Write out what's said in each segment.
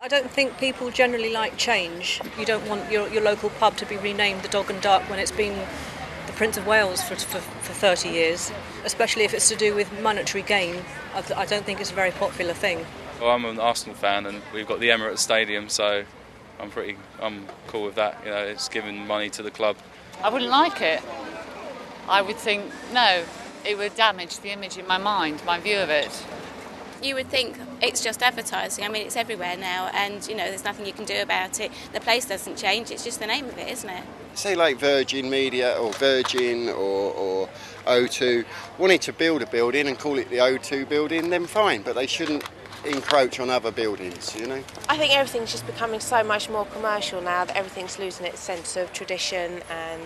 I don't think people generally like change. You don't want your local pub to be renamed the Dog and Duck when it's been the Prince of Wales for 30 years, especially if it's to do with monetary gain. I don't think it's a very popular thing. Well, I'm an Arsenal fan and we've got the Emirates Stadium, so I'm cool with that. You know, it's giving money to the club. I wouldn't like it. I would think, no, it would damage the image in my mind, my view of it. You would think it's just advertising. I mean, it's everywhere now, and there's nothing you can do about it. The place doesn't change, it's just the name of it, isn't it? Say like Virgin Media or Virgin or O2 wanted to build a building and call it the O2 building, then fine, but they shouldn't encroach on other buildings, I think everything's just becoming so much more commercial now that everything's losing its sense of tradition and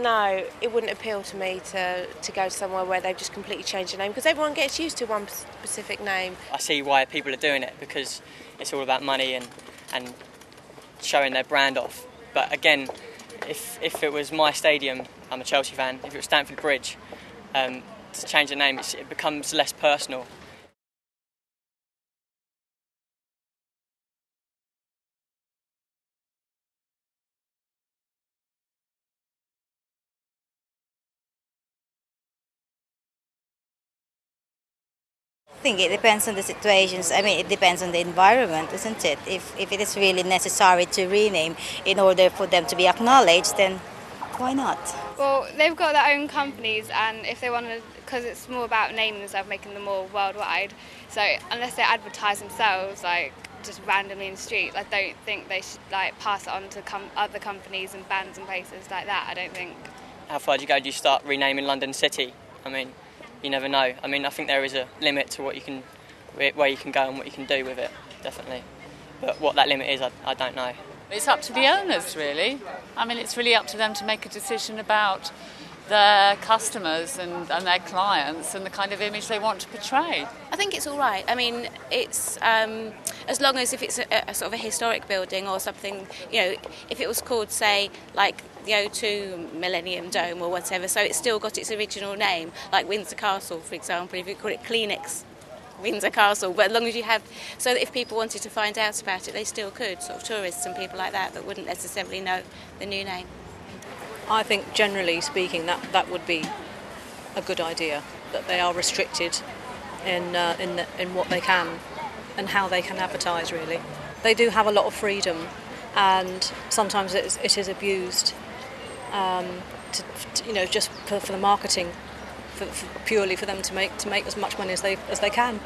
no, it wouldn't appeal to me to go somewhere where they've just completely changed the name, because everyone gets used to one specific name. I see why people are doing it, because it's all about money and showing their brand off. But again, if it was my stadium, I'm a Chelsea fan, if it was Stamford Bridge, to change the name, it becomes less personal. I think it depends on the situations. I mean, it depends on the environment, isn't it? If it is really necessary to rename in order for them to be acknowledged, then why not? Well, they've got their own companies, and if they want to, because it's more about naming themselves, making them more worldwide. So unless they advertise themselves, like just randomly in the street, I don't think they should pass it on to other companies and bands and places like that. I don't think. How far do you go? Do you start renaming London City? I mean, you never know. I mean, I think there is a limit to where you can go and what you can do with it, definitely. But what that limit is, I don't know. It's up to the owners, really. I mean, it's really up to them to make a decision about their customers and their clients and the kind of image they want to portray. I think it's all right. I mean, it's as long as if it's a sort of a historic building or something, if it was called, say, like the O2 Millennium Dome or whatever, so it's still got its original name, like Windsor Castle, for example, if you call it Kleenex Windsor Castle, but as long as you have, so that if people wanted to find out about it, they still could, sort of tourists and people like that wouldn't necessarily know the new name. I think, generally speaking, that would be a good idea, that they are restricted in what they can and how they can advertise, really. They do have a lot of freedom, and sometimes it is abused, just for the marketing, purely for them to make as much money as they can.